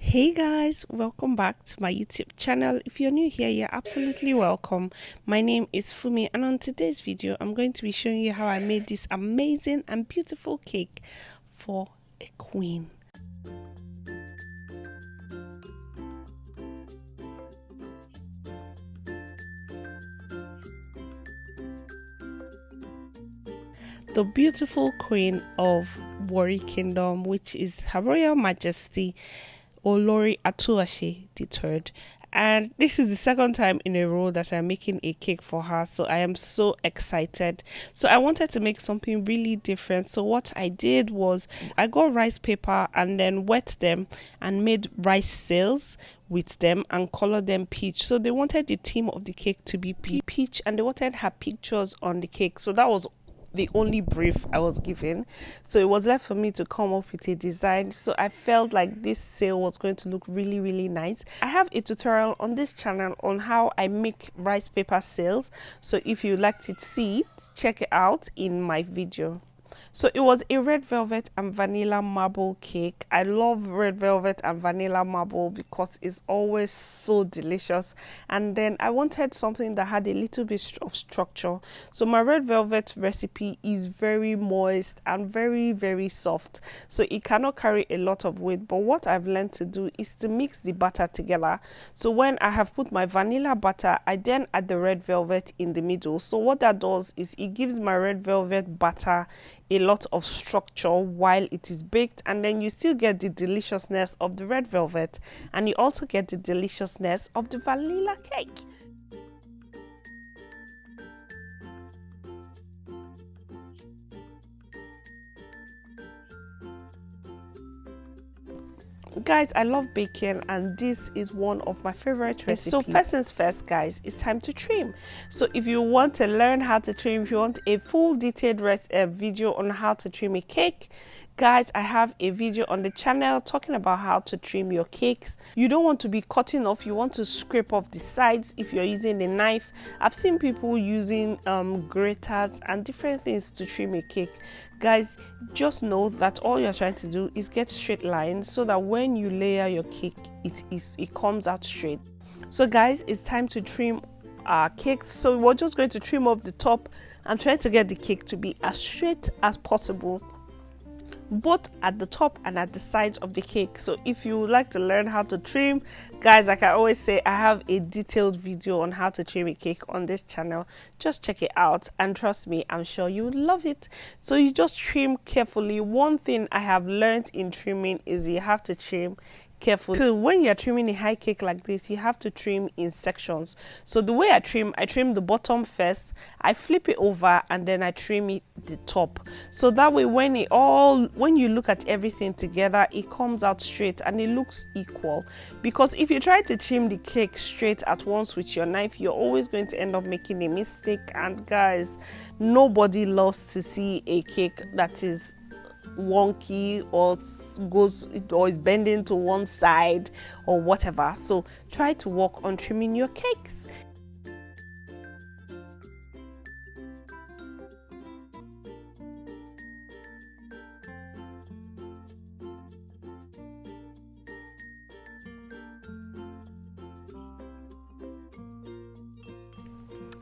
Hey guys, welcome back to my YouTube channel. If you're new here, you're absolutely welcome. My name is Fummeee, and on today's video I'm going to be showing you how I made this amazing and beautiful cake for a queen. The beautiful queen of Warri Kingdom, which is Her Royal Majesty OLORI AtUwase the third. And this is the second time in a row that I'm making a cake for her, so I am so excited. So I wanted to make something really different. So what I did was I got rice paper and then wet them and made rice sails with them and colored them peach. So they wanted the theme of the cake to be peach, and they wanted her pictures on the cake. So that was the only brief I was given. So it was left for me to come up with a design. So I felt like this sale was going to look really nice. I have a tutorial on this channel on how I make rice paper sails. So if you like to see it, check it out in my video. So it was a red velvet and vanilla marble cake. I love red velvet and vanilla marble because it's always so delicious. And then I wanted something that had a little bit of structure. So my red velvet recipe is very moist and very soft. So it cannot carry a lot of weight. But what I've learned to do is to mix the batter together. So when I have put my vanilla batter, I then add the red velvet in the middle. So what that does is it gives my red velvet batter a lot of structure while it is baked, and then you still get the deliciousness of the red velvet, and you also get the deliciousness of the vanilla cake. Guys, I love baking, and this is one of my favorite recipes. So first things first, guys, it's time to trim. So if you want to learn how to trim, if you want a full detailed video on how to trim a cake, guys, I have a video on the channel talking about how to trim your cakes. You don't want to be cutting off, you want to scrape off the sides if you're using a knife. I've seen people using graters and different things to trim a cake. Guys, just know that all you're trying to do is get straight lines so that when you layer your cake, it comes out straight. So guys, it's time to trim our cakes. So we're just going to trim off the top and try to get the cake to be as straight as possible, both at the top and at the sides of the cake. So if you would like to learn how to trim, guys, like I always say, I have a detailed video on how to trim a cake on this channel. Just check it out, and trust me, I'm sure you would love it. So you just trim carefully. One thing I have learned in trimming is you have to trim carefully. So when you're trimming a high cake like this, you have to trim in sections. So the way I trim the bottom first, I flip it over, and then I trim the top. So that way when you look at everything together, it comes out straight and it looks equal. Because if you try to trim the cake straight at once with your knife, you're always going to end up making a mistake. And guys, nobody loves to see a cake that is wonky or is bending to one side or whatever. So try to work on trimming your cakes.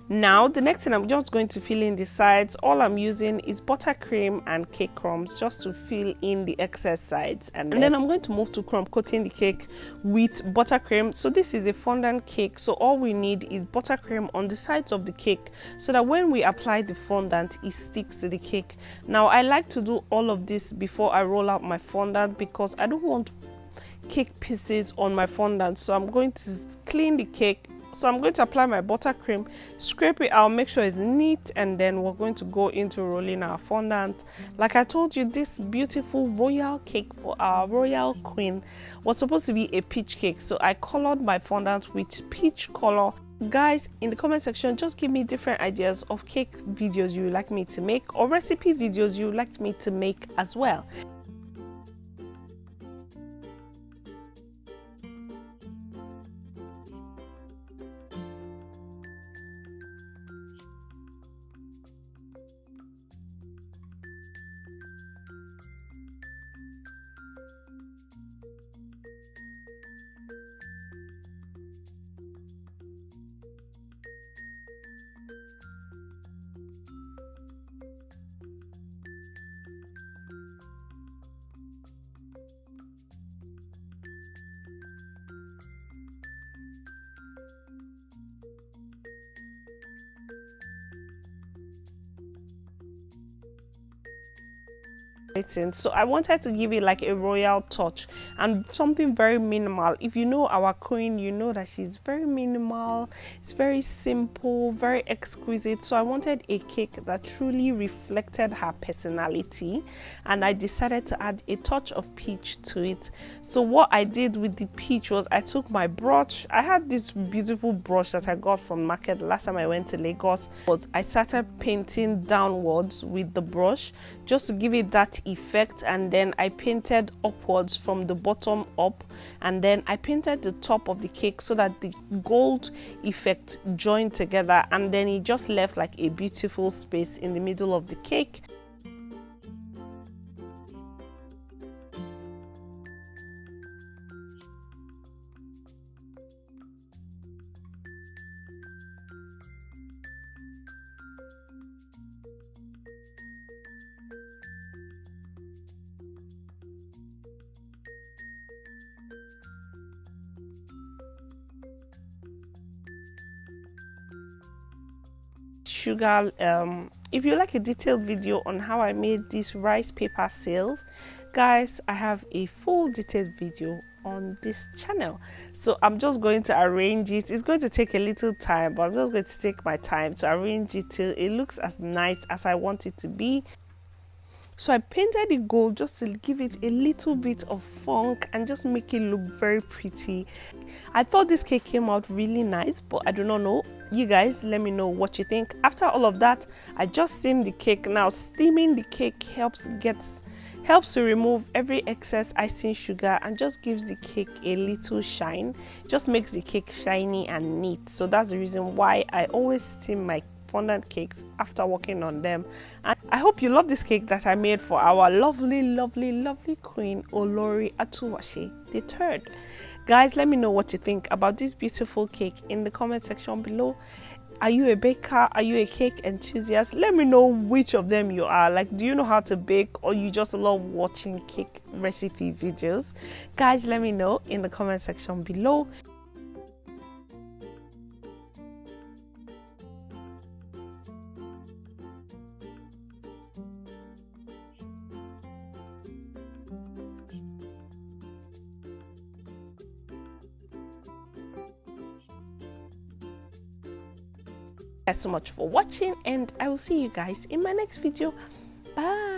Now the next thing, I'm just going to fill in the sides. All I'm using is buttercream and cake crumbs just to fill in the excess sides, and then I'm going to move to crumb coating the cake with buttercream. So this is a fondant cake, so all we need is buttercream on the sides of the cake so that when we apply the fondant, it sticks to the cake. Now I like to do all of this before I roll out my fondant because I don't want cake pieces on my fondant. So I'm going to clean the cake. So I'm going to apply my buttercream, scrape it out, make sure it's neat, and then we're going to go into rolling our fondant. Like I told you, this beautiful royal cake for our royal queen was supposed to be a peach cake. So I colored my fondant with peach color. Guys, in the comment section, just give me different ideas of cake videos you would like me to make, or recipe videos you would like me to make as well. So I wanted to give it like a royal touch and something very minimal. If you know our queen, you know that she's very minimal, it's very simple, very exquisite. So I wanted a cake that truly reflected her personality, and I decided to add a touch of peach to it. So what I did with the peach was I took my brush. I had this beautiful brush that I got from market last time I went to Lagos. I started painting downwards with the brush just to give it that effect, and then I painted upwards from the bottom up, and then I painted the top of the cake so that the gold effect joined together, and then it just left like a beautiful space in the middle of the cake. Sugar, if you like a detailed video on how I made these rice paper sails, guys, I have a full detailed video on this channel. So I'm just going to arrange it. It's going to take a little time, but I'm just going to take my time to arrange it till it looks as nice as I want it to be. So I painted the gold just to give it a little bit of funk and just make it look very pretty. I thought this cake came out really nice, but I do not know. You guys, let me know what you think. After all of that, I just steamed the cake. Now steaming the cake helps to remove every excess icing sugar and just gives the cake a little shine. Just makes the cake shiny and neat. So that's the reason why I always steam my fondant cakes after working on them. And I hope you love this cake that I made for our lovely queen, Olori Atubase the third. Guys, let me know what you think about this beautiful cake in the comment section below. Are you a baker? Are you a cake enthusiast? Let me know which of them you are. Like, do you know how to bake, or you just love watching cake recipe videos? Guys, let me know in the comment section below. Thanks so much for watching, and I will see you guys in my next video. Bye.